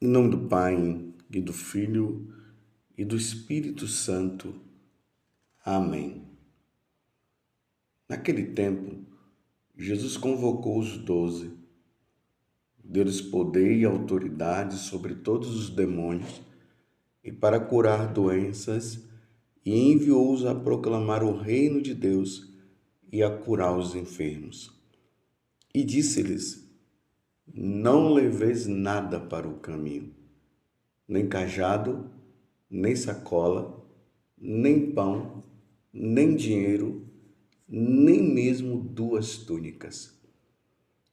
Em nome do Pai, e do Filho, e do Espírito Santo. Amém. Naquele tempo, Jesus convocou os 12, deu-lhes poder e autoridade sobre todos os demônios e para curar doenças, e enviou-os a proclamar o reino de Deus e a curar os enfermos. E disse-lhes: não leveis nada para o caminho, nem cajado, nem sacola, nem pão, nem dinheiro, nem mesmo 2 túnicas.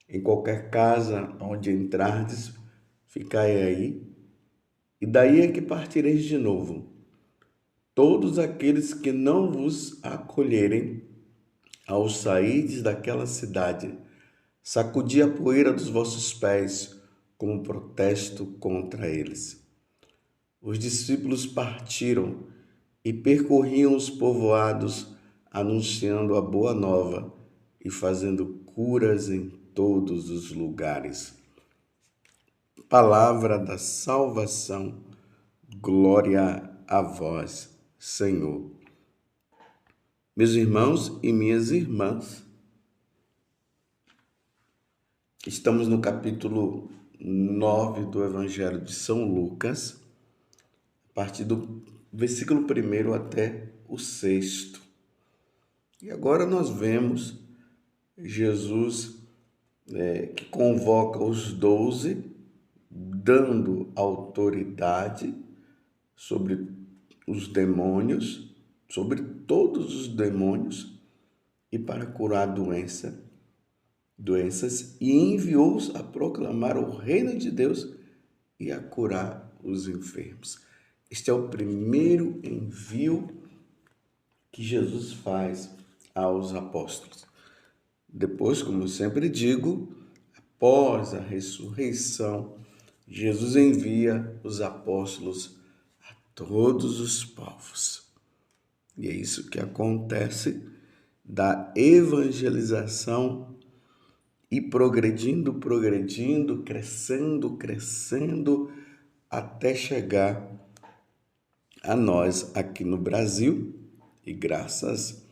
Em qualquer casa onde entrardes, ficai aí, e daí é que partireis de novo. Todos aqueles que não vos acolherem, ao sairdes daquela cidade, sacudi a poeira dos vossos pés como protesto contra eles. Os discípulos partiram e percorriam os povoados, anunciando a boa nova e fazendo curas em todos os lugares. Palavra da salvação, glória a vós, Senhor. Meus irmãos e minhas irmãs, estamos no capítulo 9 do Evangelho de São Lucas, a partir do versículo 1 até o 6. E agora nós vemos Jesus que convoca os 12, dando autoridade sobre os demônios, sobre todos os demônios, e para curar doenças, e enviou-os a proclamar o reino de Deus e a curar os enfermos. Este é o primeiro envio que Jesus faz aos apóstolos. Depois, como eu sempre digo, após a ressurreição, Jesus envia os apóstolos a todos os povos. E é isso que acontece da evangelização e progredindo, crescendo, até chegar a nós aqui no Brasil. E graças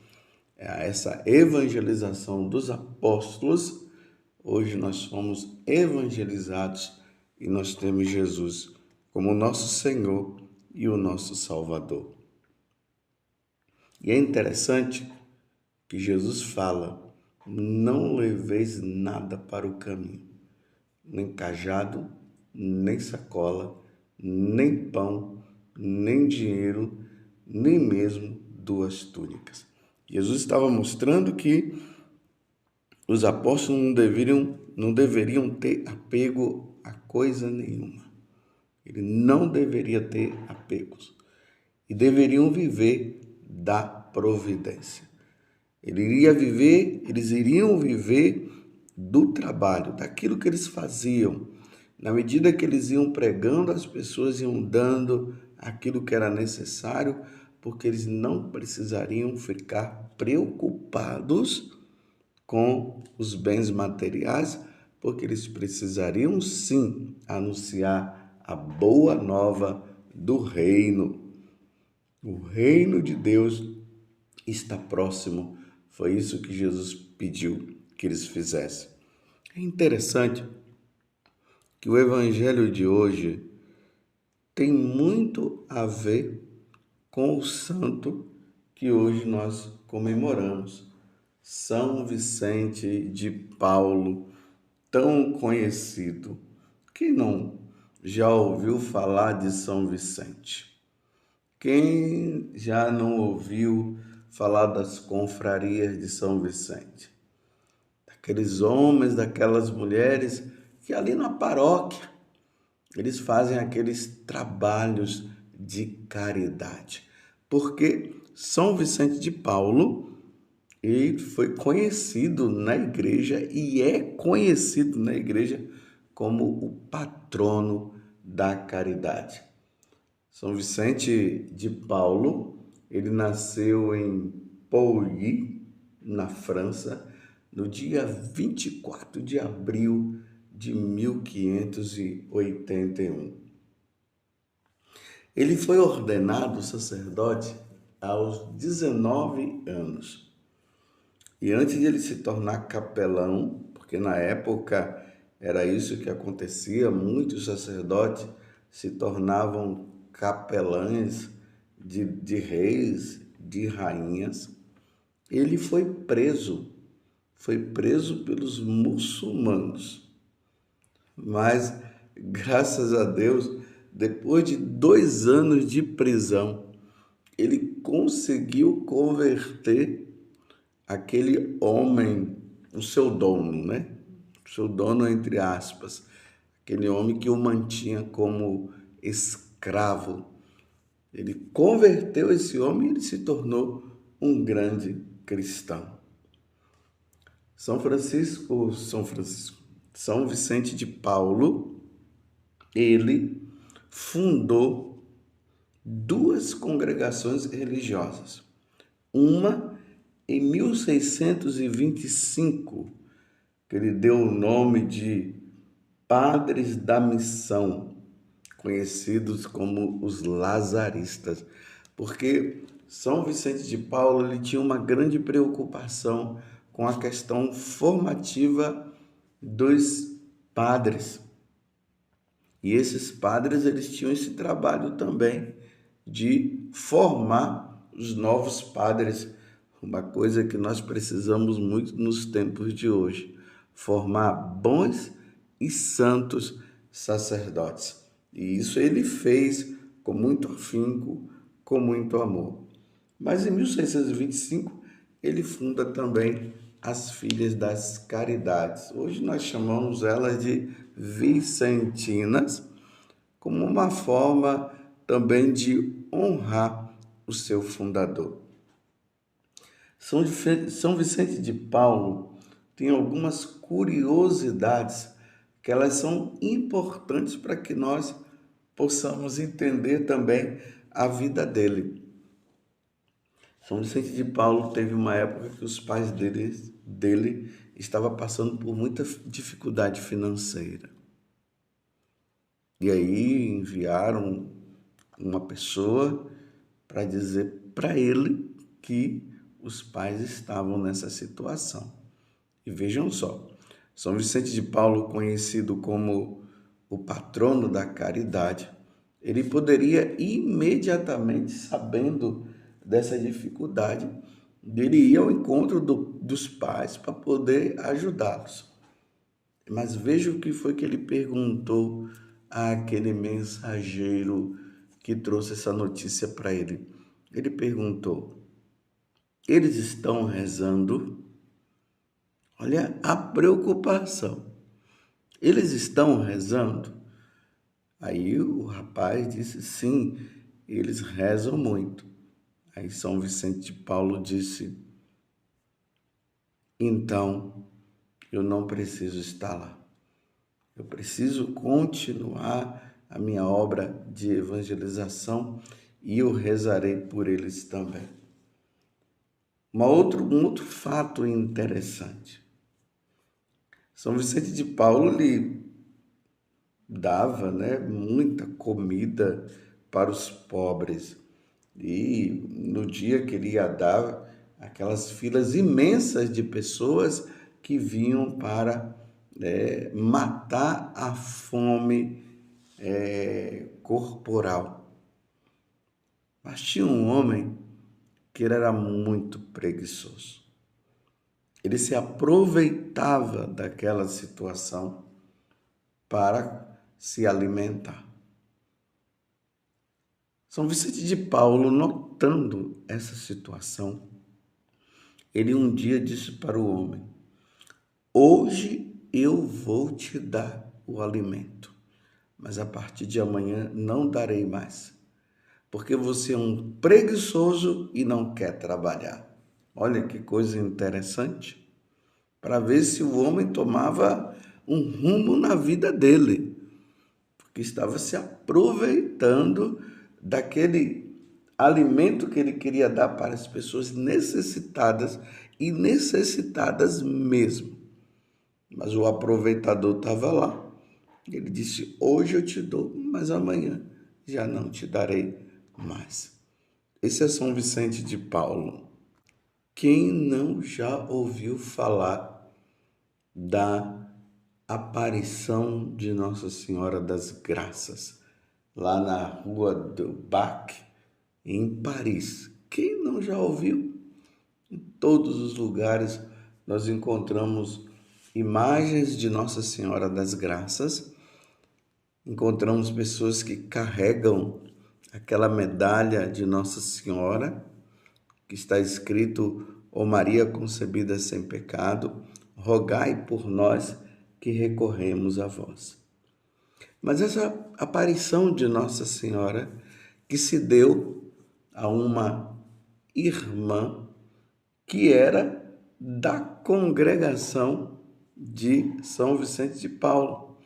a essa evangelização dos apóstolos, hoje nós somos evangelizados e nós temos Jesus como nosso Senhor e o nosso Salvador. E é interessante que Jesus fala: não leveis nada para o caminho, nem cajado, nem sacola, nem pão, nem dinheiro, nem mesmo 2 túnicas. Jesus estava mostrando que os apóstolos não deveriam ter apego a coisa nenhuma. Ele não deveria ter apegos. E deveriam viver da providência. Eles iriam viver do trabalho, daquilo que eles faziam. Na medida que eles iam pregando, as pessoas iam dando aquilo que era necessário, porque eles não precisariam ficar preocupados com os bens materiais, porque eles precisariam sim anunciar a boa nova do reino. O reino de Deus está próximo. Foi isso que Jesus pediu que eles fizessem. É interessante que o evangelho de hoje tem muito a ver com o santo que hoje nós comemoramos, São Vicente de Paulo, tão conhecido. Quem não já ouviu falar de São Vicente? Quem já não ouviu falar das confrarias de São Vicente? Daqueles homens, daquelas mulheres que ali na paróquia eles fazem aqueles trabalhos de caridade. Porque São Vicente de Paulo, ele foi conhecido na igreja e é conhecido na igreja como o patrono da caridade. São Vicente de Paulo, ele nasceu em Pouilly, na França, no dia 24 de abril de 1581. Ele foi ordenado sacerdote aos 19 anos. E antes de ele se tornar capelão, porque na época era isso que acontecia, muitos sacerdotes se tornavam capelães de reis, de rainhas. Ele foi preso pelos muçulmanos. Mas, graças a Deus, depois de 2 anos de prisão, ele conseguiu converter aquele homem, o seu dono, né? O seu dono, entre aspas, aquele homem que o mantinha como escravo. Ele converteu esse homem e ele se tornou um grande cristão. São Vicente de Paulo, ele fundou 2 congregações religiosas. Uma em 1625, que ele deu o nome de Padres da Missão, conhecidos como os Lazaristas, porque São Vicente de Paulo ele tinha uma grande preocupação com a questão formativa dos padres. E esses padres eles tinham esse trabalho também de formar os novos padres, uma coisa que nós precisamos muito nos tempos de hoje, formar bons e santos sacerdotes. E isso ele fez com muito afinco, com muito amor. Mas em 1625 ele funda também as Filhas das Caridades. Hoje nós chamamos elas de Vicentinas, como uma forma também de honrar o seu fundador. São Vicente de Paulo tem algumas curiosidades que elas são importantes para que nós possamos entender também a vida dele. São Vicente de Paulo teve uma época que os pais dele estavam passando por muita dificuldade financeira. E aí enviaram uma pessoa para dizer para ele que os pais estavam nessa situação. E vejam só, São Vicente de Paulo, conhecido como o patrono da caridade, ele poderia imediatamente, sabendo dessa dificuldade, ele ia ao encontro dos pais para poder ajudá-los. Mas veja o que foi que ele perguntou àquele mensageiro que trouxe essa notícia para ele. Ele perguntou: eles estão rezando? Olha a preocupação. Eles estão rezando? Aí o rapaz disse: sim, eles rezam muito. Aí São Vicente de Paulo disse: então, eu não preciso estar lá. Eu preciso continuar a minha obra de evangelização e eu rezarei por eles também. Um outro fato interessante. São Vicente de Paulo lhe dava, muita comida para os pobres. E no dia que ele ia dar, aquelas filas imensas de pessoas que vinham para matar a fome corporal. Mas tinha um homem que ele era muito preguiçoso. Ele se aproveitava daquela situação para se alimentar. São Vicente de Paulo, notando essa situação, ele um dia disse para o homem: hoje eu vou te dar o alimento, mas a partir de amanhã não darei mais, porque você é um preguiçoso e não quer trabalhar. Olha que coisa interessante, para ver se o homem tomava um rumo na vida dele, porque estava se aproveitando daquele alimento que ele queria dar para as pessoas necessitadas e necessitadas mesmo. Mas o aproveitador estava lá. Ele disse: hoje eu te dou, mas amanhã já não te darei mais. Esse é São Vicente de Paulo. Quem não já ouviu falar da aparição de Nossa Senhora das Graças, lá na Rua do Bac, em Paris? Quem não já ouviu? Em todos os lugares nós encontramos imagens de Nossa Senhora das Graças, encontramos pessoas que carregam aquela medalha de Nossa Senhora, que está escrito: Ó Maria concebida sem pecado, rogai por nós que recorremos a vós. Mas essa aparição de Nossa Senhora, que se deu a uma irmã que era da congregação de São Vicente de Paulo.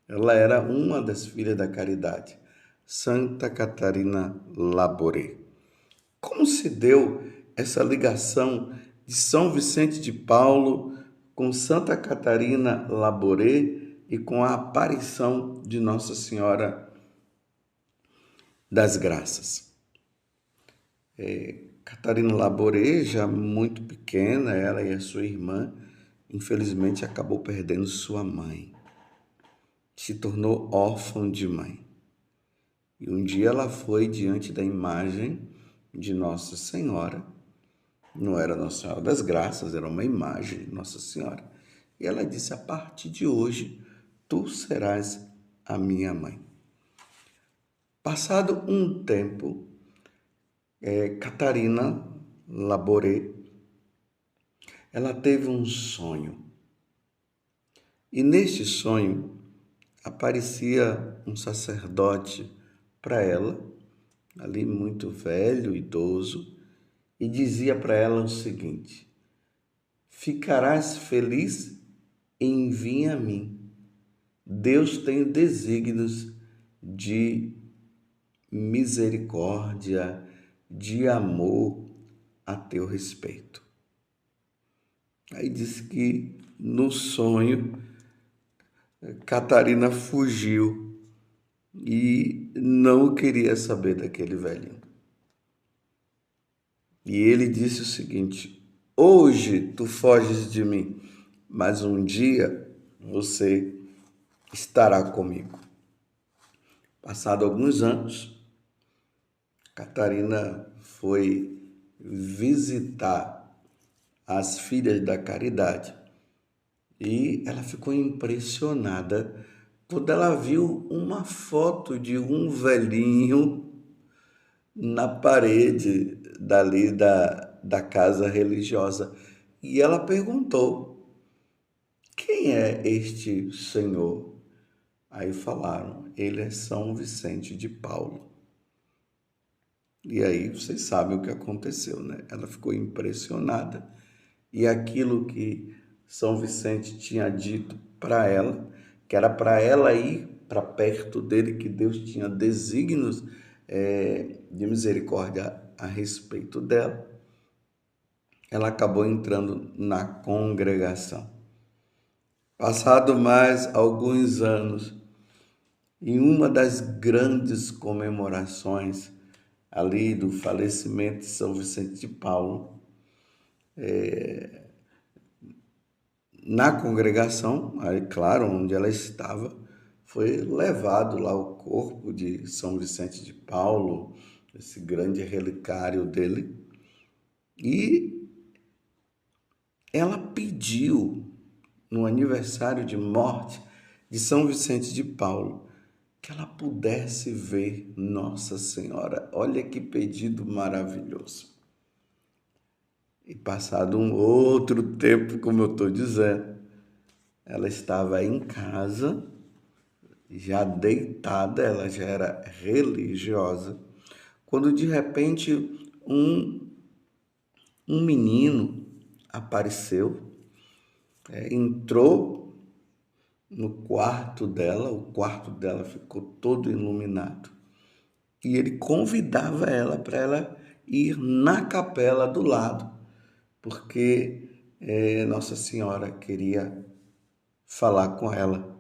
Ela era uma das filhas da caridade, Santa Catarina Labouré. Como se deu essa ligação de São Vicente de Paulo com Santa Catarina Labouré e com a aparição de Nossa Senhora das Graças? Catarina Labouré, já muito pequena, ela e a sua irmã, infelizmente acabou perdendo sua mãe. Se tornou órfã de mãe. E um dia ela foi diante da imagem de Nossa Senhora. Não era Nossa Senhora das Graças, era uma imagem de Nossa Senhora. E ela disse: a partir de hoje, tu serás a minha mãe. Passado um tempo, Catarina Labouré, ela teve um sonho. E neste sonho aparecia um sacerdote para ela, ali muito velho, idoso, e dizia para ela o seguinte: ficarás feliz em vir a mim. Deus tem desígnios de misericórdia, de amor a teu respeito. Aí disse que no sonho Catarina fugiu e não queria saber daquele velhinho. E ele disse o seguinte: hoje tu foges de mim, mas um dia você estará comigo. Passado alguns anos, Catarina foi visitar as filhas da caridade e ela ficou impressionada quando ela viu uma foto de um velhinho na parede dali da casa religiosa. E ela perguntou: quem é este senhor? Aí falaram: ele é São Vicente de Paulo. E aí vocês sabem o que aconteceu, né? Ela ficou impressionada. E aquilo que São Vicente tinha dito para ela, que era para ela ir para perto dele, que Deus tinha desígnios de misericórdia a respeito dela, ela acabou entrando na congregação. Passado mais alguns anos, em uma das grandes comemorações ali do falecimento de São Vicente de Paulo, na congregação, aí, claro, onde ela estava, foi levado lá o corpo de São Vicente de Paulo, esse grande relicário dele, e ela pediu, no aniversário de morte de São Vicente de Paulo, que ela pudesse ver Nossa Senhora. Olha que pedido maravilhoso. E passado um outro tempo, como eu estou dizendo, ela estava em casa, já deitada, ela já era religiosa, quando de repente um menino apareceu, entrou no quarto dela, o quarto dela ficou todo iluminado. E ele convidava ela para ela ir na capela do lado, porque Nossa Senhora queria falar com ela.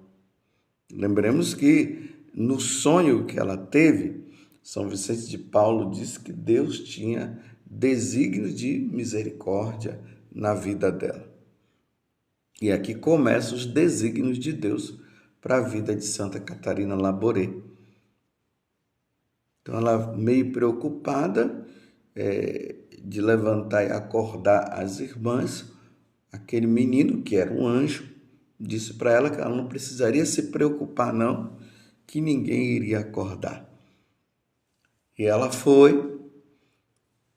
Lembremos que no sonho que ela teve, São Vicente de Paulo disse que Deus tinha desígnio de misericórdia na vida dela. E aqui começam os desígnios de Deus para a vida de Santa Catarina Laboré. Então, ela meio preocupada de levantar e acordar as irmãs, aquele menino, que era um anjo, disse para ela que ela não precisaria se preocupar não, que ninguém iria acordar. E ela foi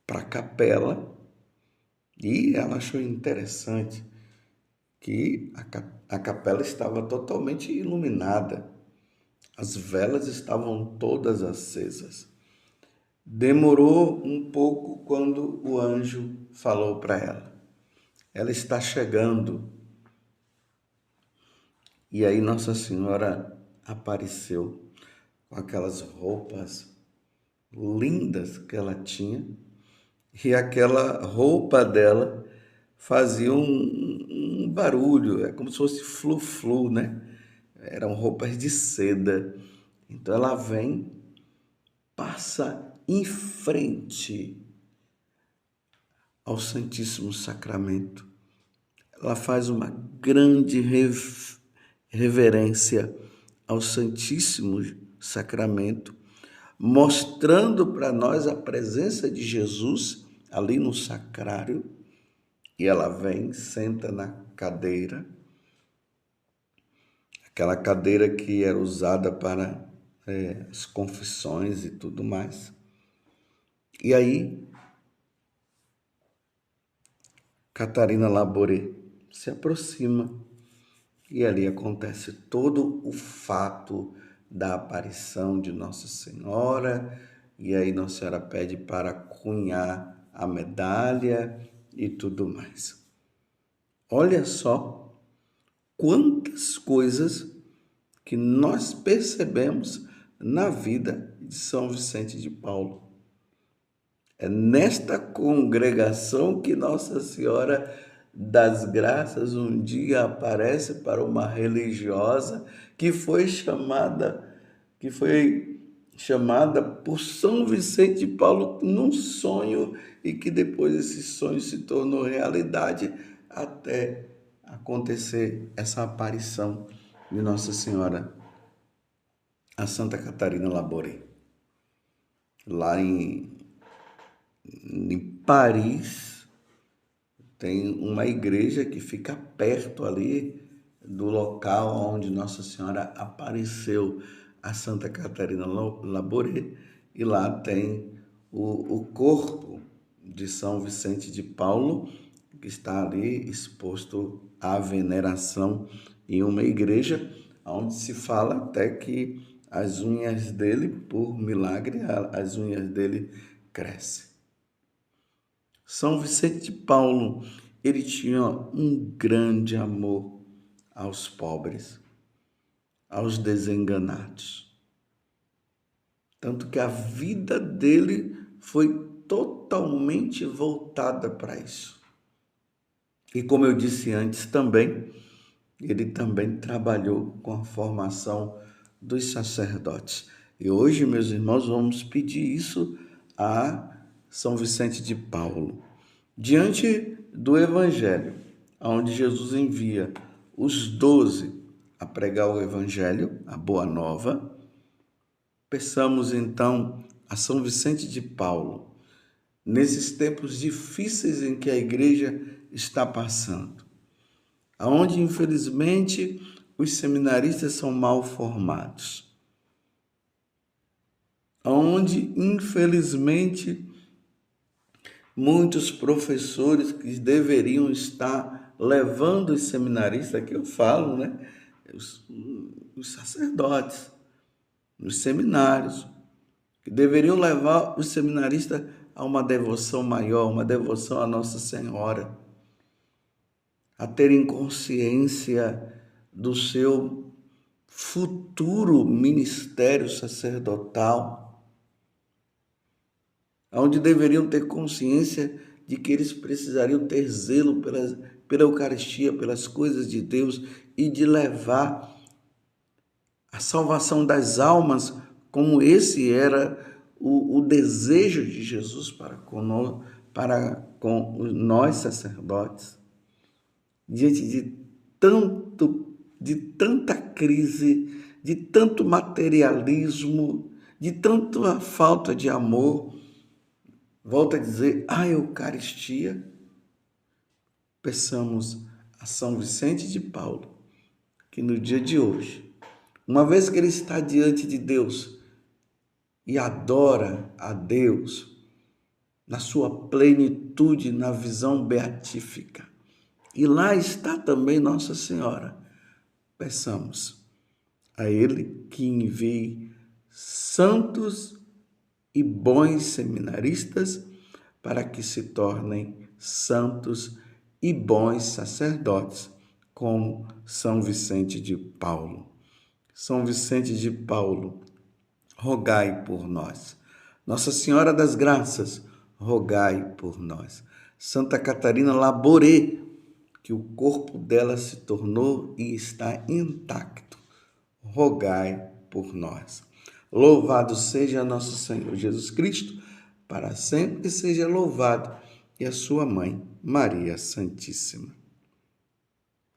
para a capela e ela achou interessante que a capela estava totalmente iluminada. As velas estavam todas acesas. Demorou um pouco quando o anjo falou para ela: ela está chegando. E aí Nossa Senhora apareceu com aquelas roupas lindas que ela tinha, e aquela roupa dela fazia um barulho, é como se fosse flu-flu, né? Eram roupas de seda. Então ela vem, passa em frente ao Santíssimo Sacramento. Ela faz uma grande reverência ao Santíssimo Sacramento, mostrando para nós a presença de Jesus ali no sacrário. E ela vem, senta na cadeira, aquela cadeira que era usada para as confissões e tudo mais. E aí, Catarina Laboré se aproxima e ali acontece todo o fato da aparição de Nossa Senhora. E aí Nossa Senhora pede para cunhar a medalha e tudo mais. Olha só quantas coisas que nós percebemos na vida de São Vicente de Paulo. É nesta congregação que Nossa Senhora das Graças um dia aparece para uma religiosa que foi chamada por São Vicente de Paulo num sonho, e que depois esse sonho se tornou realidade até acontecer essa aparição de Nossa Senhora a Santa Catarina Laboré. Lá em Paris, tem uma igreja que fica perto ali do local onde Nossa Senhora apareceu a Santa Catarina Laboré, e lá tem o corpo de São Vicente de Paulo, que está ali exposto à veneração em uma igreja, onde se fala até que as unhas dele, por milagre, as unhas dele crescem. São Vicente de Paulo, ele tinha um grande amor aos pobres, aos desenganados. Tanto que a vida dele foi totalmente voltada para isso. E como eu disse antes também, ele também trabalhou com a formação dos sacerdotes. E hoje, meus irmãos, vamos pedir isso a São Vicente de Paulo. Diante do Evangelho, onde Jesus envia os 12 a pregar o Evangelho, a Boa Nova, peçamos então a São Vicente de Paulo, nesses tempos difíceis em que a igreja está passando, onde infelizmente os seminaristas são mal formados, onde infelizmente muitos professores que deveriam estar levando os seminaristas, que eu falo, né? Os sacerdotes, os seminários, que deveriam levar os seminaristas a uma devoção maior, uma devoção a Nossa Senhora, a terem consciência do seu futuro ministério sacerdotal, onde deveriam ter consciência de que eles precisariam ter zelo pela Eucaristia, pelas coisas de Deus, e de levar a salvação das almas, como esse era o desejo de Jesus para com nós sacerdotes, diante de tanta crise, de tanto materialismo, de tanta falta de amor. Volto a dizer, a Eucaristia, peçamos a São Vicente de Paulo, que no dia de hoje, uma vez que ele está diante de Deus e adora a Deus na sua plenitude, na visão beatífica, e lá está também Nossa Senhora, peçamos a Ele que envie santos e bons seminaristas para que se tornem santos e bons sacerdotes, como São Vicente de Paulo. São Vicente de Paulo, rogai por nós. Nossa Senhora das Graças, rogai por nós. Santa Catarina Labouré, que o corpo dela se tornou e está intacto, rogai por nós. Louvado seja nosso Senhor Jesus Cristo, para sempre seja louvado, e a sua mãe, Maria Santíssima.